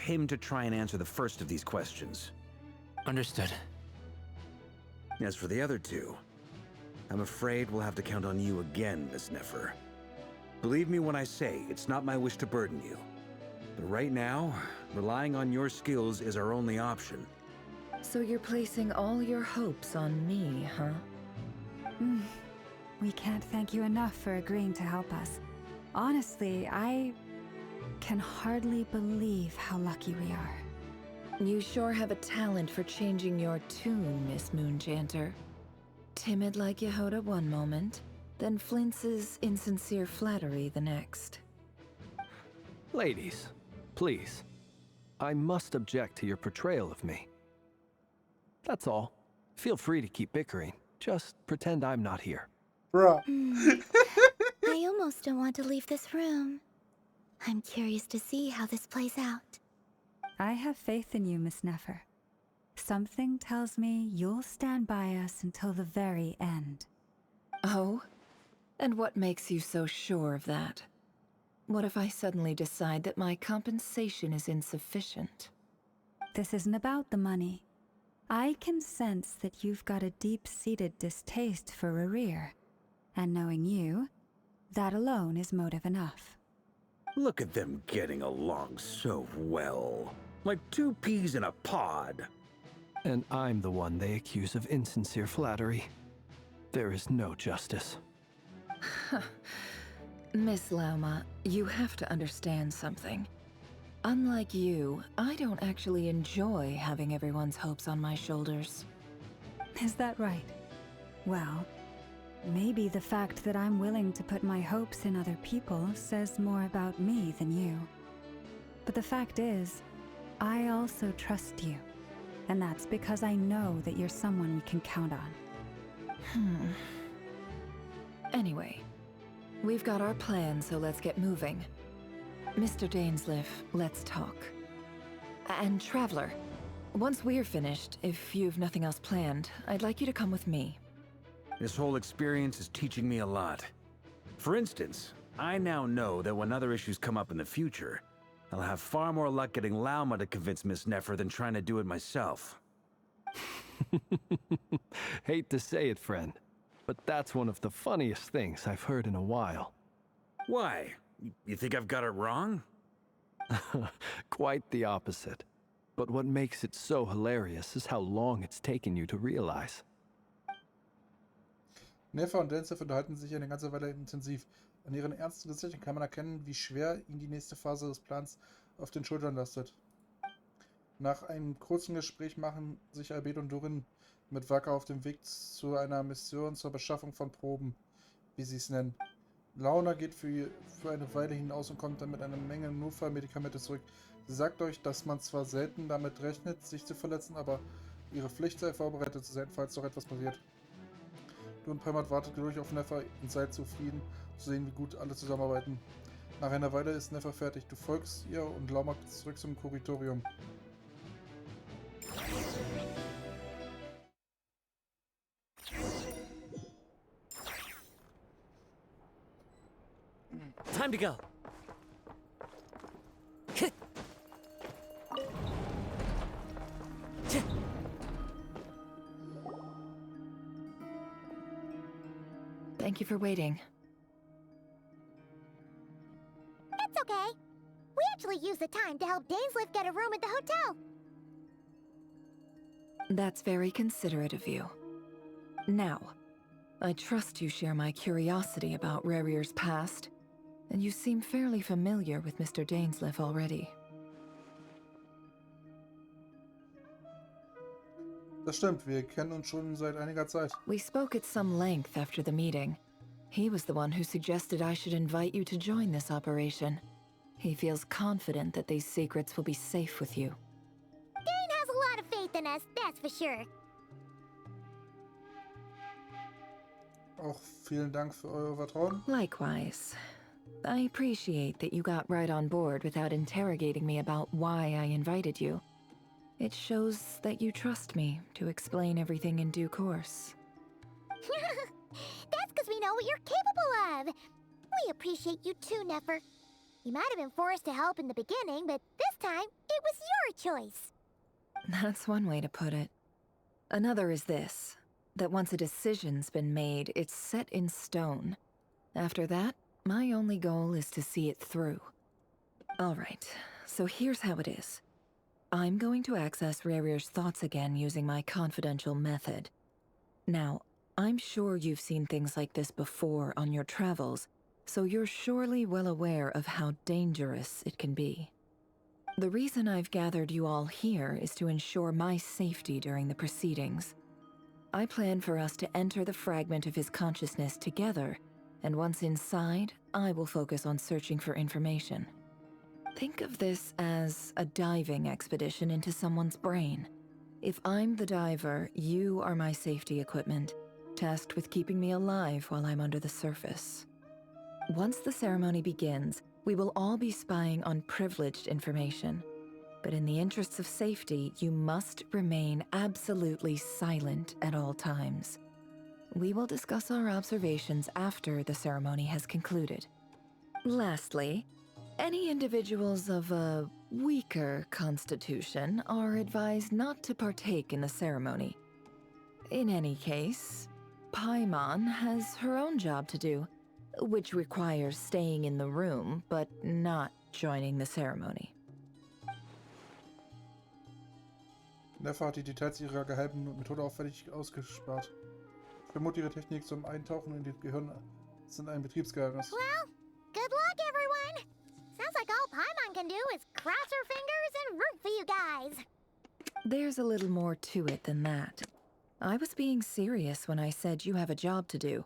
him to try and answer the first of these questions. Understood. As for the other two, I'm afraid we'll have to count on you again, Miss Nefer. Believe me when I say it's not my wish to burden you. But right now, relying on your skills is our only option. So you're placing all your hopes on me, huh? We can't thank you enough for agreeing to help us. Honestly, I can hardly believe how lucky we are. You sure have a talent for changing your tune, Miss Moonchanter. Timid like Yehoda one moment, then flinches insincere flattery the next. Ladies, please. I must object to your portrayal of me. That's all. Feel free to keep bickering. Just pretend I'm not here. Bruh. I almost don't want to leave this room. I'm curious to see how this plays out. I have faith in you, Miss Nefer. Something tells me you'll stand by us until the very end. Oh? And what makes you so sure of that? What if I suddenly decide that my compensation is insufficient? This isn't about the money. I can sense that you've got a deep-seated distaste for Rerir. And knowing you, that alone is motive enough. Look at them getting along so well. Like two peas in a pod. And I'm the one they accuse of insincere flattery. There is no justice. Miss Lauma, you have to understand something. Unlike you, I don't actually enjoy having everyone's hopes on my shoulders. Is that right? Well, maybe the fact that I'm willing to put my hopes in other people says more about me than you. But the fact is, I also trust you. And that's because I know that you're someone we can count on. Anyway, we've got our plan, so let's get moving. Mr. Dainsleif, let's talk. And Traveler, once we're finished, if you've nothing else planned, I'd like you to come with me. This whole experience is teaching me a lot. For instance, I now know that when other issues come up in the future, I'll have far more luck getting Lauma to convince Miss Nefer than trying to do it myself. Hate to say it, friend, but that's one of the funniest things I've heard in a while. Why? You think I've got it wrong? Quite the opposite. But what makes it so hilarious is how long it's taken you to realize. Nefer und Dainsleif unterhalten sich eine ganze Weile intensiv. An ihren ernsten Gesichtern kann man erkennen, wie schwer ihnen die nächste Phase des Plans auf den Schultern lastet. Nach einem kurzen Gespräch machen sich Albed und Durin mit Wacker auf dem Weg zu einer Mission zur Beschaffung von Proben, wie sie es nennen. Launa geht für eine Weile hinaus und kommt dann mit einer Menge Notfallmedikamente zurück. Sie sagt euch, dass man zwar selten damit rechnet, sich zu verletzen, aber ihre Pflicht sei, vorbereitet zu sein, falls doch etwas passiert. Du und Primat wartet geduldig auf Nefer und seid zufrieden zu sehen, wie gut alle zusammenarbeiten. Nach einer Weile ist Nefer fertig. Du folgst ihr und Lauma zurück zum Kuratorium. Time to go. Thank you for waiting. It's okay. We actually used the time to help Dainsleif get a room at the hotel. That's very considerate of you. Now, I trust you share my curiosity about Rerir's past, and you seem fairly familiar with Mr. Dainsleif already. Das stimmt, wir kennen uns schon seit einiger Zeit. We spoke at some length after the meeting. He was the one who suggested I should invite you to join this operation. He feels confident that these secrets will be safe with you. Dane has a lot of faith in us, that's for sure. Auch vielen Dank für euer Vertrauen. Likewise. I appreciate that you got right on board without interrogating me about why I invited you. It shows that you trust me to explain everything in due course. That's because we know what you're capable of. We appreciate you too, Nefer. You might have been forced to help in the beginning, but this time, it was choice. That's one way to put it. Another is this, that once a decision's been made, it's set in stone. After that, my only goal is to see it through. All right, so here's how it is. I'm going to access Rerir's thoughts again using my confidential method. Now, I'm sure you've seen things like this before on your travels, so you're surely well aware of how dangerous it can be. The reason I've gathered you all here is to ensure my safety during the proceedings. I plan for us to enter the fragment of his consciousness together, and once inside, I will focus on searching for information. Think of this as a diving expedition into someone's brain. If I'm the diver, you are my safety equipment, tasked with keeping me alive while I'm under the surface. Once the ceremony begins, we will all be spying on privileged information. But in the interests of safety, you must remain absolutely silent at all times. We will discuss our observations after the ceremony has concluded. Lastly, any individuals of a weaker constitution are advised not to partake in the ceremony. In any case, Paimon has her own job to do, which requires staying in the room, but not joining the ceremony. Neffe hat die Details ihrer geheimen Methode auffällig ausgespart. Ich vermute, ihre Technik zum Eintauchen in das Gehirn sind ein Betriebsgeheimnis. Well, good luck, everyone. Sounds like all Paimon can do is cross her fingers and root for you guys. There's a little more to it than that. I was being serious when I said you have a job to do.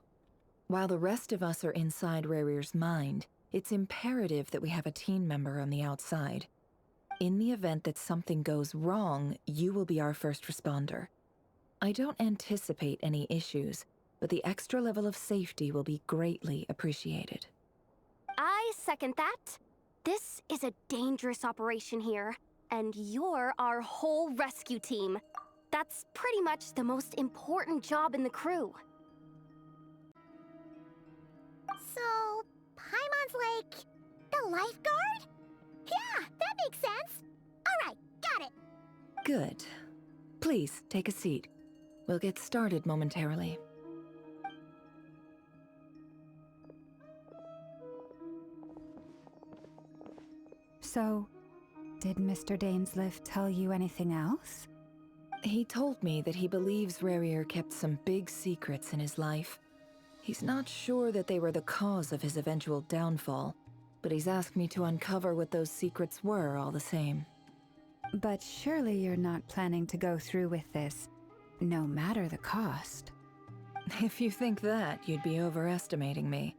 While the rest of us are inside Rerir's mind, it's imperative that we have a team member on the outside. In the event that something goes wrong, you will be our first responder. I don't anticipate any issues, but the extra level of safety will be greatly appreciated. I second that. This is a dangerous operation here, and you're our whole rescue team. That's pretty much the most important job in the crew. So, Paimon's like the lifeguard? Yeah, that makes sense. All right, got it. Good. Please, take a seat. We'll get started momentarily. So, did Mr. Dainsliff tell you anything else? He told me that he believes Rerir kept some big secrets in his life. He's not sure that they were the cause of his eventual downfall, but he's asked me to uncover what those secrets were all the same. But surely you're not planning to go through with this, no matter the cost. If you think that, you'd be overestimating me.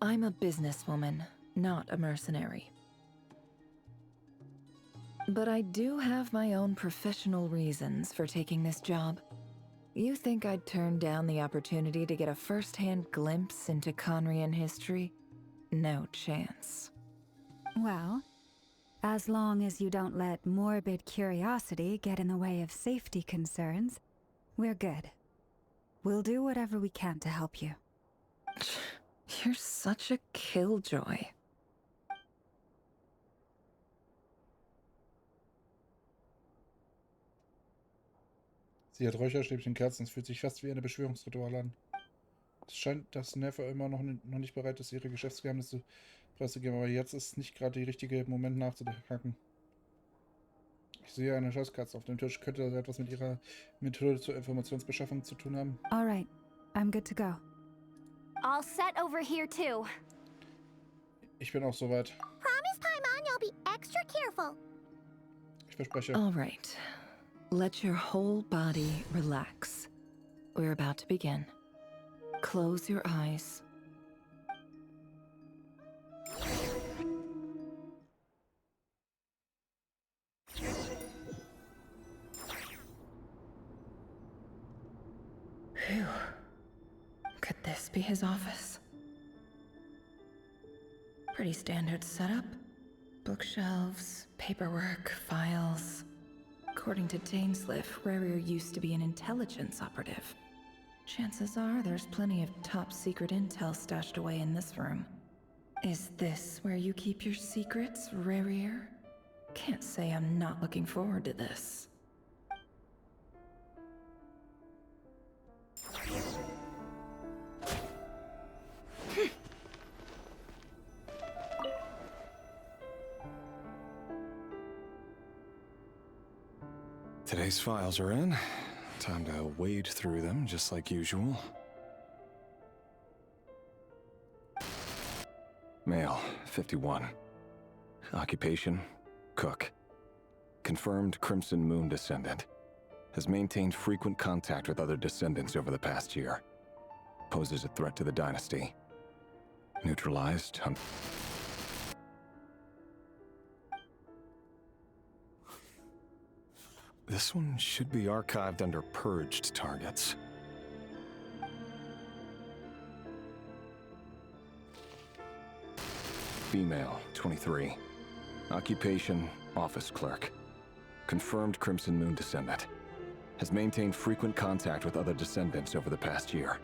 I'm a businesswoman, not a mercenary. But I do have my own professional reasons for taking this job. You think I'd turn down the opportunity to get a first-hand glimpse into Conrian history? No chance. Well, as long as you don't let morbid curiosity get in the way of safety concerns, we're good. We'll do whatever we can to help you. You're such a killjoy. Sie hat Räucherstäbchen, Kerzen. Es fühlt sich fast wie ein Beschwörungsritual an. Es scheint, dass Neffe immer noch nicht bereit ist, ihre Geschäftsgeheimnisse preiszugeben, aber jetzt ist nicht gerade der richtige Moment nachzuhaken. Ich sehe eine Schauskatze auf dem Tisch. Könnte das etwas mit ihrer Methode zur Informationsbeschaffung zu tun haben? All right, I'm good to go. All set over here too. Ich bin auch soweit. Promise, Paimon, you'll be extra careful. Ich verspreche. All right. Let your whole body relax. We're about to begin. Close your eyes. Phew. Could this be his office? Pretty standard setup. Bookshelves, paperwork, files. According to Dainsliff, Rerir used to be an intelligence operative. Chances are there's plenty of top-secret intel stashed away in this room. Is this where you keep your secrets, Rerir? Can't say I'm not looking forward to this. Today's files are in. Time to wade through them just like usual. Male, 51. Occupation, cook. Confirmed Crimson Moon descendant. Has maintained frequent contact with other descendants over the past year. Poses a threat to the dynasty. Neutralized on... This one should be archived under purged targets. Female, 23. Occupation, office clerk. Confirmed Crimson Moon descendant. Has maintained frequent contact with other descendants over the past year.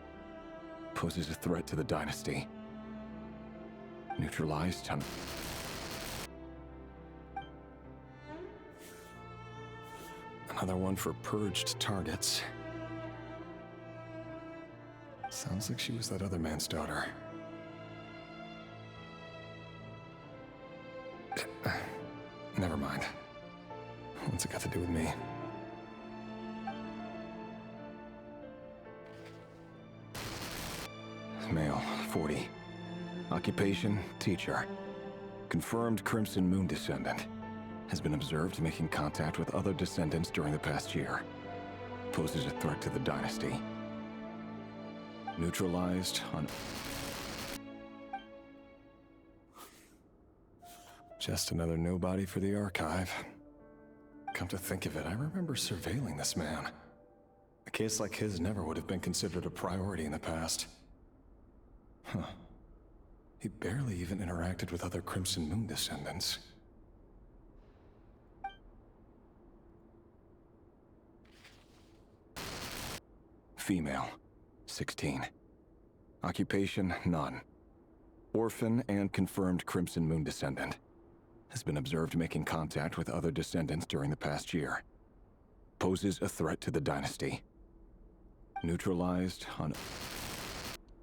Poses a threat to the dynasty. Neutralized on... Another one for purged targets. Sounds like she was that other man's daughter. Never mind. What's it got to do with me? Male, 40. Occupation, teacher. Confirmed Crimson Moon descendant. Has been observed making contact with other descendants during the past year. Poses a threat to the dynasty. Neutralized on... Just another nobody for the archive. Come to think of it, I remember surveilling this man. A case like his never would have been considered a priority in the past. Huh. He barely even interacted with other Crimson Moon descendants. Female, 16. Occupation, none. Orphan and confirmed Crimson Moon descendant. Has been observed making contact with other descendants during the past year. Poses a threat to the dynasty. Neutralized on...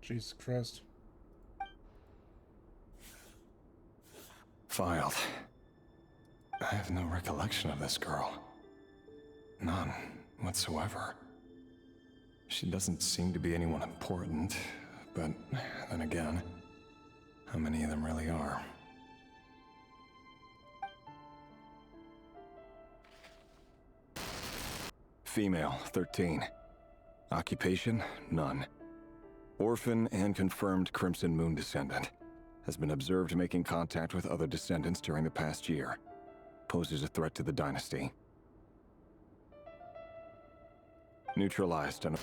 Jesus Christ. Filed. I have no recollection of this girl. None whatsoever. She doesn't seem to be anyone important, but then again, how many of them really are? Female, 13. Occupation, none. Orphan and confirmed Crimson Moon descendant. Has been observed making contact with other descendants during the past year. Poses a threat to the dynasty. Neutralized on...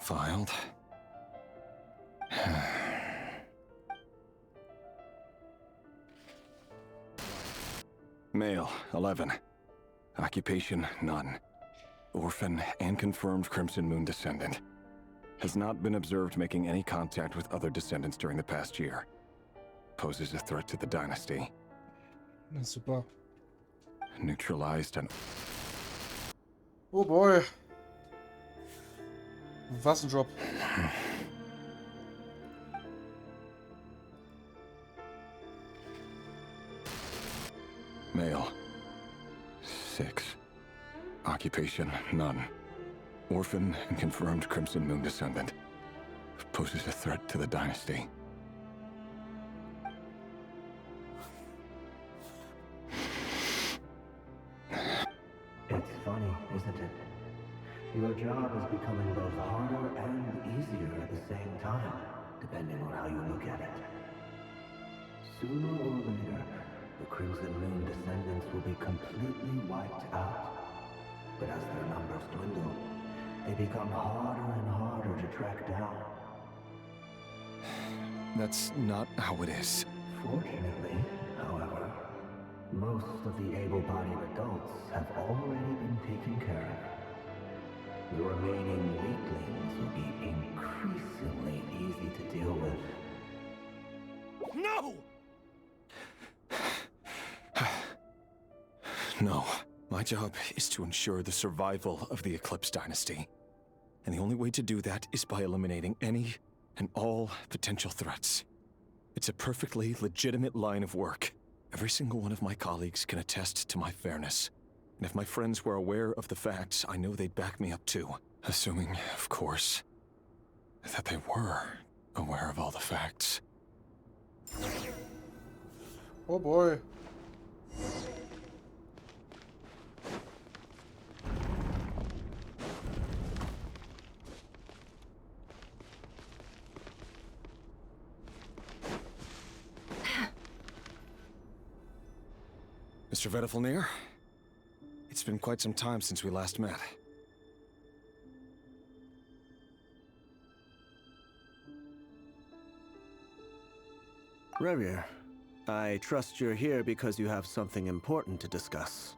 Filed. Male, 11. Occupation, none. Orphan and confirmed Crimson Moon descendant. Has not been observed making any contact with other descendants during the past year. Poses a threat to the dynasty. Na super. Neutralized on... Oh boy. Was ein Job. Male, 6. Occupation, none. Orphan and confirmed Crimson Moon descendant. Poses a threat to the dynasty. It's funny, isn't it? Your job is becoming both harder and easier at the same time, depending on how you look at it. Sooner or later, the Crimson Moon descendants will be completely wiped out. But as their numbers dwindle, they become harder and harder to track down. That's not how it is. Fortunately, however, most of the able-bodied adults have already been taken care of. The remaining weaklings will be increasingly easy to deal with No! No. My job is to ensure the survival of the Eclipse Dynasty. And the only way to do that is by eliminating any and all potential threats. It's a perfectly legitimate line of work. Every single one of my colleagues can attest to my fairness. And if my friends were aware of the facts, I know they'd back me up too. Assuming, of course, that they were aware of all the facts. Oh boy. Mr. Vettelfnir, it's been quite some time since we last met. Rerir, I trust you're here because you have something important to discuss.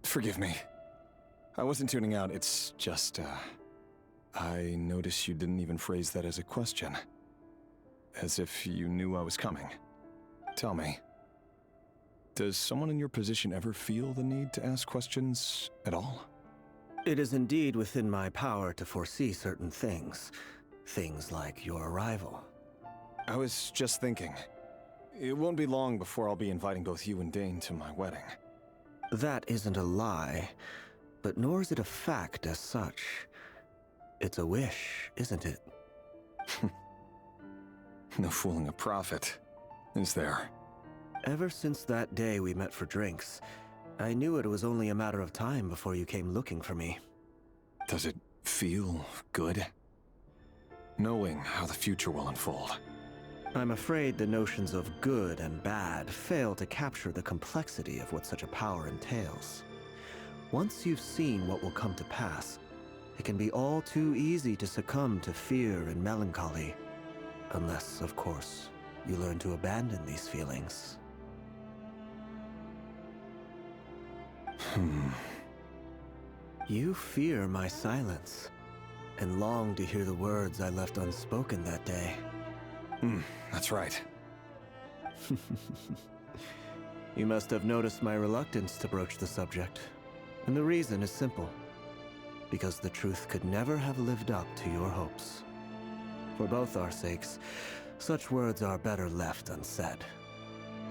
Forgive me. I wasn't tuning out, it's just, I noticed you didn't even phrase that as a question. As if you knew I was coming. Tell me, does someone in your position ever feel the need to ask questions at all? It is indeed within my power to foresee certain things. Things like your arrival. I was just thinking, it won't be long before I'll be inviting both you and Dane to my wedding. That isn't a lie, but nor is it a fact as such. It's a wish, isn't it? No fooling a prophet, is there? Ever since that day we met for drinks, I knew it was only a matter of time before you came looking for me. Does it feel good? Knowing how the future will unfold. I'm afraid the notions of good and bad fail to capture the complexity of what such a power entails. Once you've seen what will come to pass, it can be all too easy to succumb to fear and melancholy. Unless, of course, you learn to abandon these feelings. You fear my silence, and long to hear the words I left unspoken that day. That's right. You must have noticed my reluctance to broach the subject. And the reason is simple. Because the truth could never have lived up to your hopes. For both our sakes, such words are better left unsaid.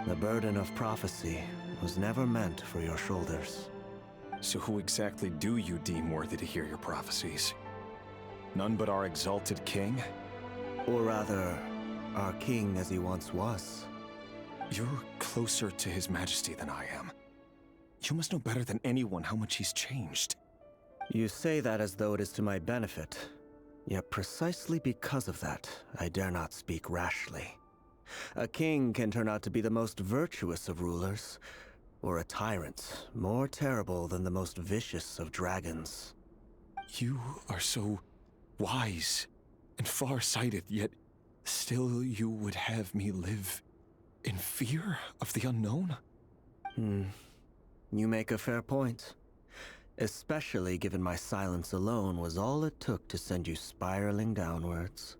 The burden of prophecy was never meant for your shoulders. So who exactly do you deem worthy to hear your prophecies? None but our exalted king? Or rather, our king as he once was. You're closer to his majesty than I am. You must know better than anyone how much he's changed. You say that as though it is to my benefit. Yet precisely because of that, I dare not speak rashly. A king can turn out to be the most virtuous of rulers, or a tyrant more terrible than the most vicious of dragons. You are so wise and far-sighted, yet still you would have me live in fear of the unknown? You make a fair point. Especially given my silence alone was all it took to send you spiraling downwards.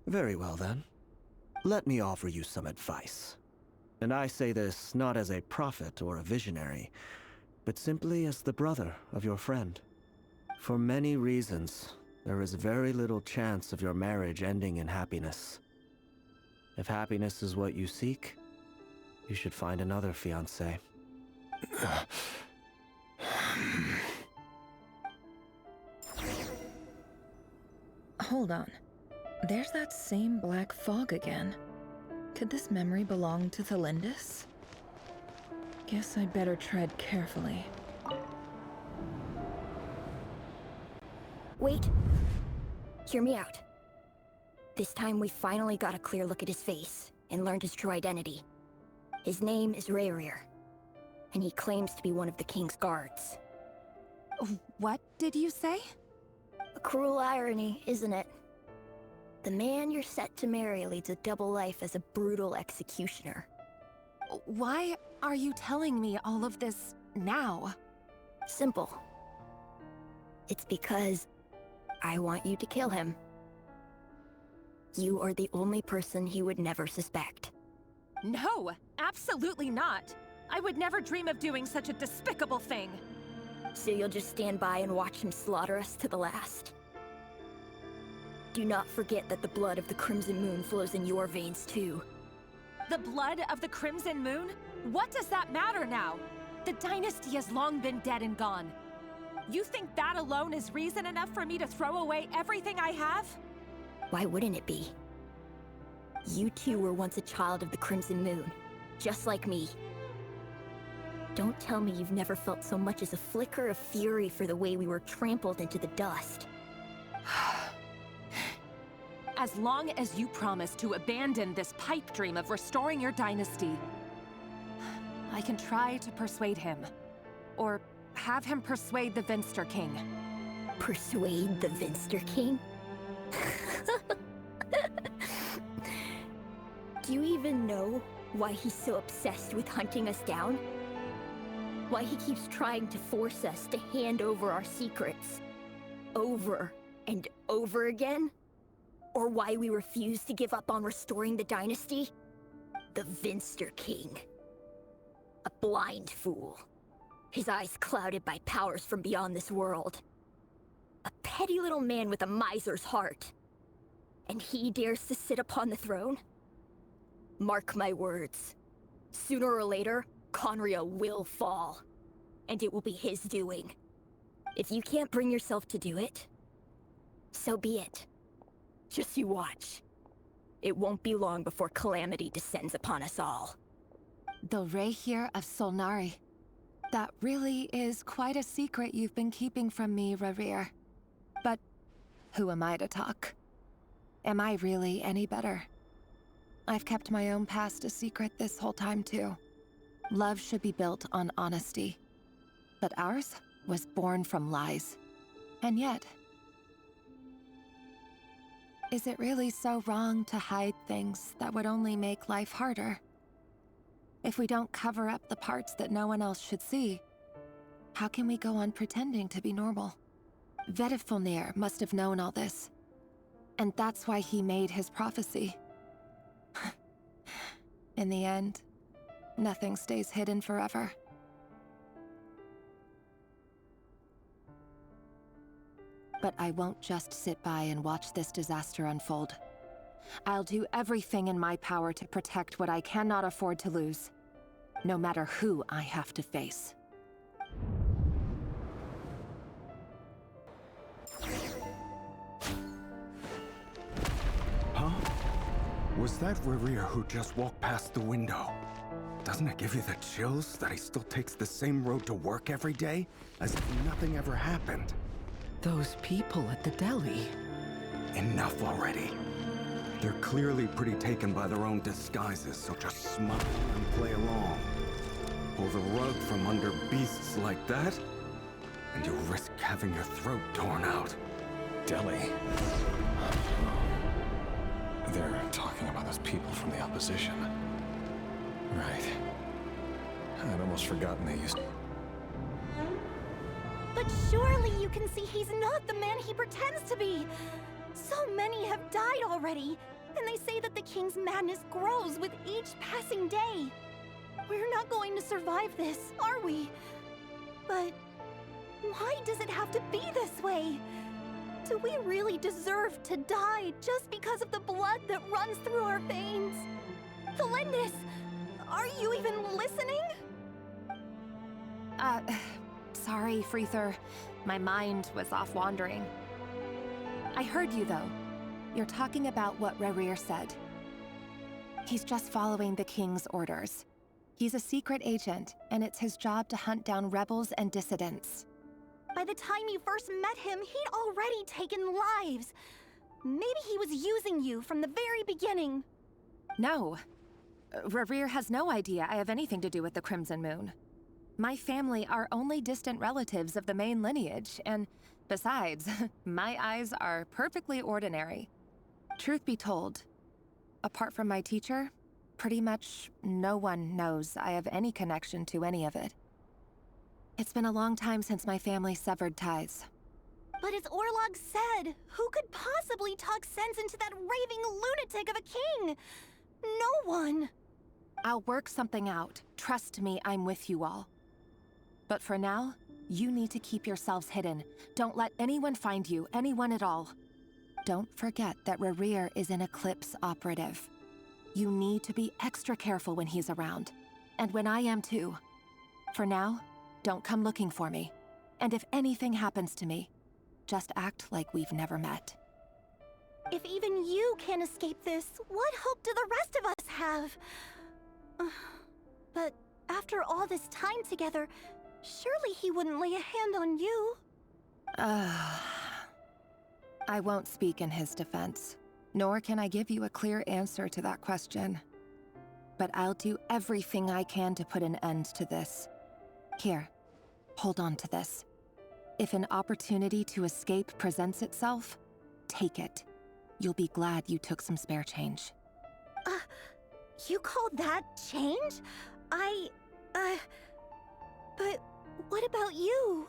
Very well then. Let me offer you some advice. And I say this not as a prophet or a visionary, but simply as the brother of your friend. For many reasons, there is very little chance of your marriage ending in happiness. If happiness is what you seek, you should find another fiancé. Hold on. There's that same black fog again. Could this memory belong to Thelindis? Guess I'd better tread carefully. Wait. Hear me out. This time we finally got a clear look at his face and learned his true identity. His name is Rerir, and he claims to be one of the king's guards. What did you say? A cruel irony, isn't it? The man you're set to marry leads a double life as a brutal executioner. Why are you telling me all of this now? Simple. It's because I want you to kill him. You are the only person he would never suspect. No, absolutely not. I would never dream of doing such a despicable thing. So you'll just stand by and watch him slaughter us to the last. Do not forget that the blood of the Crimson Moon flows in your veins too. The blood of the Crimson Moon? What does that matter now? The dynasty has long been dead and gone. You think that alone is reason enough for me to throw away everything I have? Why wouldn't it be? You two were once a child of the Crimson Moon, just like me. Don't tell me you've never felt so much as a flicker of fury for the way we were trampled into the dust. As long as you promise to abandon this pipe dream of restoring your dynasty, I can try to persuade him. Or have him persuade the Vinster King. Persuade the Vinster King? Do you even know why he's so obsessed with hunting us down? Why he keeps trying to force us to hand over our secrets? Over and over again? Or why we refuse to give up on restoring the dynasty? The Vinster King. A blind fool. His eyes clouded by powers from beyond this world. A petty little man with a miser's heart. And he dares to sit upon the throne? Mark my words. Sooner or later, Conria will fall. And it will be his doing. If you can't bring yourself to do it, so be it. Just you watch. It won't be long before calamity descends upon us all. The Here of Solnari. That really is quite a secret you've been keeping from me, Rerir. But who am I to talk? Am I really any better? I've kept my own past a secret this whole time too. Love should be built on honesty. But ours was born from lies. And yet, is it really so wrong to hide things that would only make life harder? If we don't cover up the parts that no one else should see, how can we go on pretending to be normal? Vedifulnir must have known all this. And that's why he made his prophecy. In the end, nothing stays hidden forever. But I won't just sit by and watch this disaster unfold. I'll do everything in my power to protect what I cannot afford to lose, no matter who I have to face. Huh? Was that Rerir who just walked past the window? Doesn't it give you the chills that he still takes the same road to work every day, as if nothing ever happened? Those people at the deli. Enough already. They're clearly pretty taken by their own disguises, so just smile and play along. Pull the rug from under beasts like that, and you risk having your throat torn out. Delhi. They're talking about those people from the opposition. Right. I'd almost forgotten they used... But surely you can see he's not the man he pretends to be. So many have died already, and they say that the king's madness grows with each passing day. We're not going to survive this, are we? But why does it have to be this way? Do we really deserve to die just because of the blood that runs through our veins? Felindis, are you even listening? Sorry, Freether. My mind was off wandering. I heard you, though. You're talking about what Rerir said. He's just following the king's orders. He's a secret agent, and it's his job to hunt down rebels and dissidents. By the time you first met him, he'd already taken lives. Maybe he was using you from the very beginning. No. Rerir has no idea I have anything to do with the Crimson Moon. My family are only distant relatives of the main lineage, and besides, my eyes are perfectly ordinary. Truth be told, apart from my teacher, pretty much no one knows I have any connection to any of it. It's been a long time since my family severed ties. But as Orlog said, who could possibly talk sense into that raving lunatic of a king? No one. I'll work something out. Trust me, I'm with you all. But for now, you need to keep yourselves hidden. Don't let anyone find you, anyone at all. Don't forget that Rerir is an Eclipse operative. You need to be extra careful when he's around. And when I am too. For now, don't come looking for me. And if anything happens to me, just act like we've never met. If even you can't escape this, what hope do the rest of us have? But after all this time together, surely he wouldn't lay a hand on you. I won't speak in his defense, nor can I give you a clear answer to that question. But I'll do everything I can to put an end to this. Here, hold on to this. If an opportunity to escape presents itself, take it. You'll be glad you took some spare change. You call that change? But what about you?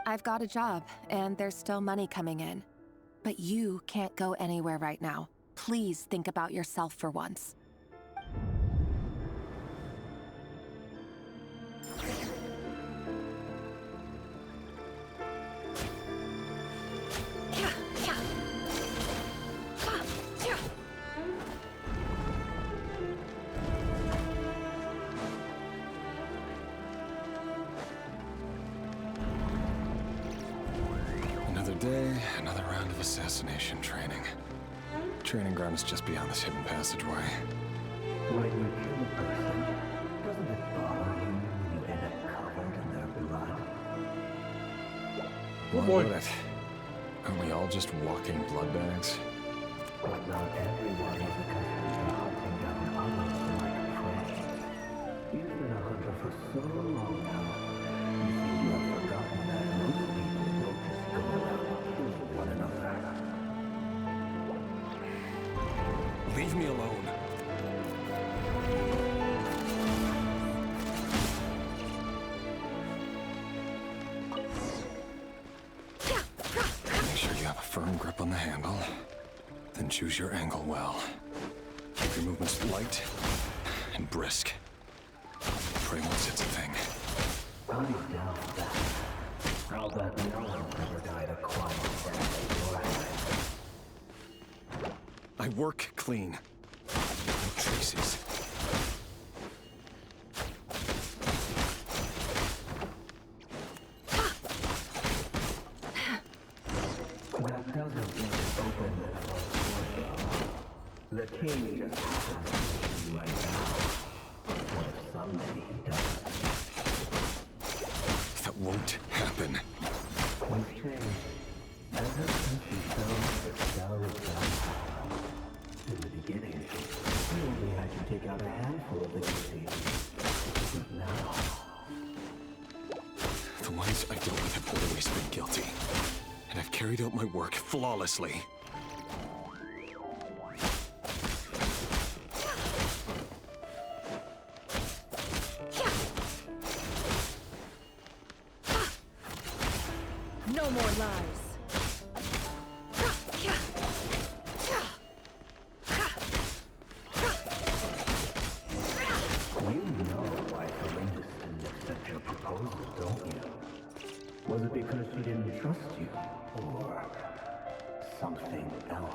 I've got a job, and there's still money coming in. But you can't go anywhere right now. Please think about yourself for once. Another day, another round of assassination training. Training ground is just beyond this hidden passageway. When you kill a person, doesn't it bother you when you end up covered in their blood? Oh Why boy. would it? Aren't we all just walking blood bags? But not everyone is accustomed to hunting down others like prey. You've been a hunter for so long now. You seem to have forgotten that most people don't just go around killing one another. Leave me alone. Make sure you have a firm grip on the handle. Then choose your angle well. Keep your movements light and brisk. Pray once it's a thing. I doubt that. I'll bet no one ever died a quiet death in your hands. I work clean. No traces. That doesn't mean open and the king just happens to be right now. What if someday he does? That won't happen. We've changed. Ever since you found the cell of that. In the beginning, we only had to take out a handful of the guilty. But now, The ones I dealt with have always been guilty. And I've carried out my work flawlessly. No more lies. you know why Felinda didn't accept your proposal, don't you? Was it because she didn't trust you? Or something else?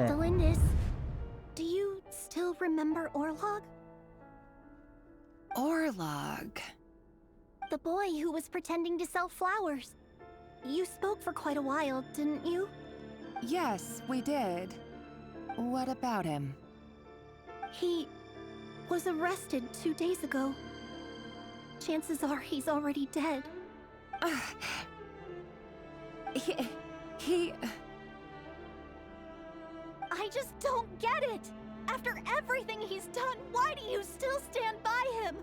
Felindis, do you still remember Orlog? Orlog. The boy who was pretending to sell flowers. You spoke for quite a while, didn't you? Yes, we did. What about him? He was arrested 2 days ago. Chances are he's already dead. He... I just don't get it! After everything he's done, why do you still stand by him?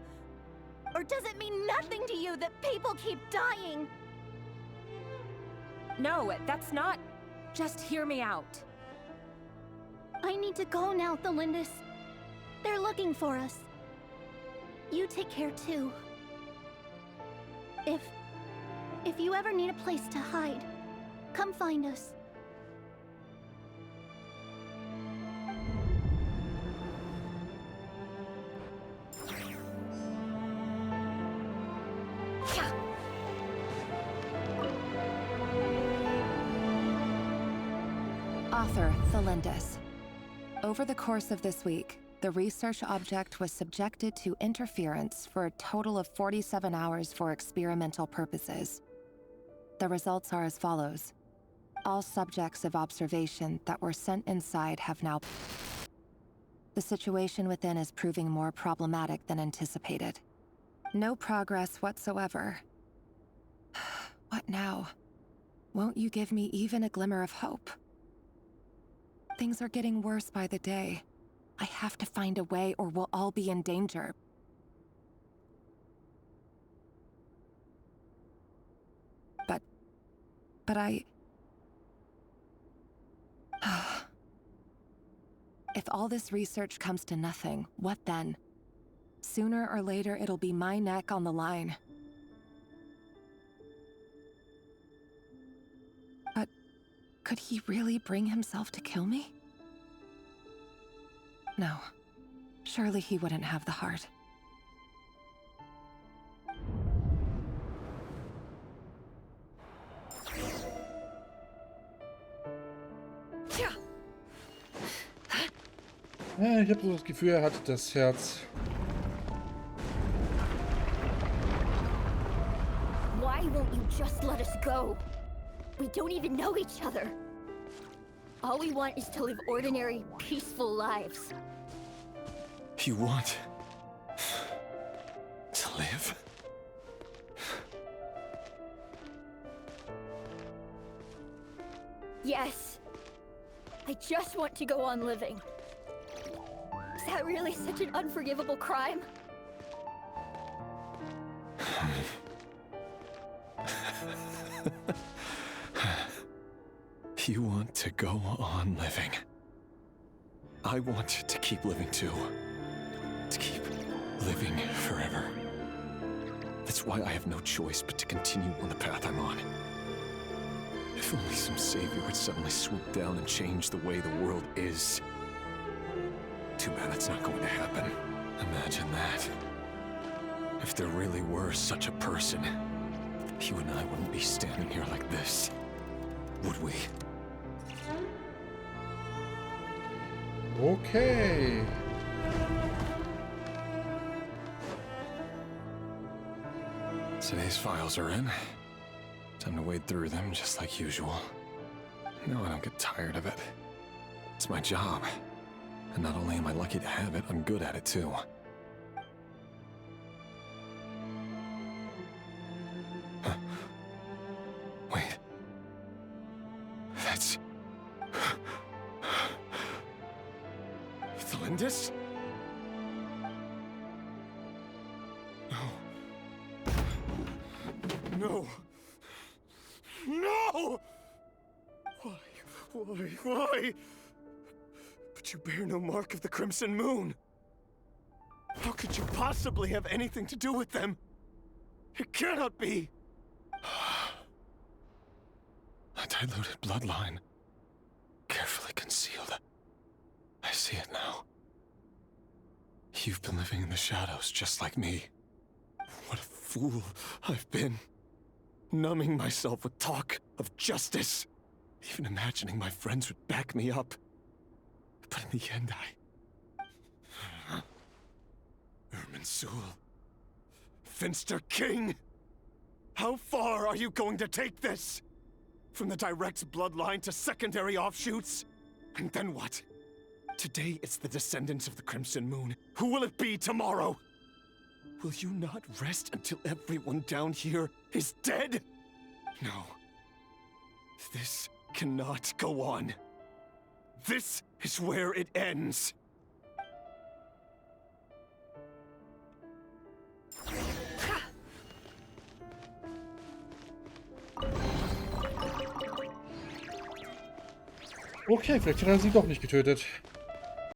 Or does it mean nothing to you that people keep dying? No, that's not... Just hear me out. I need to go now, Thelindis. They're looking for us. You take care too. If you ever need a place to hide, come find us. Author Thelindis. Over the course of this week, the research object was subjected to interference for a total of 47 hours for experimental purposes. The results are as follows. All subjects of observation that were sent inside have now... The situation within is proving more problematic than anticipated. No progress whatsoever. What now? Won't you give me even a glimmer of hope? Things are getting worse by the day. I have to find a way or we'll all be in danger. But I... If all this research comes to nothing, what then? Sooner or later, it'll be my neck on the line. But could he really bring himself to kill me? No. Surely he wouldn't have the heart. Ja, ich habe so das Gefühl, er hat das Herz. Why won't you just let us go? We don't even know each other. All we want is to live ordinary, peaceful lives. You want to live? Yes. I just want to go on living. Is that really such an unforgivable crime? You want to go on living. I want to keep living too. To keep living forever. That's why I have no choice but to continue on the path I'm on. If only some savior would suddenly swoop down and change the way the world is. Too bad it's not going to happen. Imagine that. If there really were such a person, you and I wouldn't be standing here like this, would we? Okay. Today's files are in. Time to wade through them just like usual. No, I don't get tired of it. It's my job. And not only am I lucky to have it, I'm good at it too. Huh. Wait. That's... Thelindis? No. No! Why? But you bear no mark of the Crimson Moon. How could you possibly have anything to do with them? It cannot be! A diluted bloodline. Carefully concealed. I see it now. You've been living in the shadows just like me. What a fool I've been. Numbing myself with talk of justice. Even imagining my friends would back me up. But in the end, Irminsul. Finster King! How far are you going to take this? From the direct bloodline to secondary offshoots? And then what? Today it's the descendants of the Crimson Moon. Who will it be tomorrow? Will you not rest until everyone down here is dead? No. This cannot go on. This is where it ends. Okay, vielleicht hat er sie doch nicht getötet.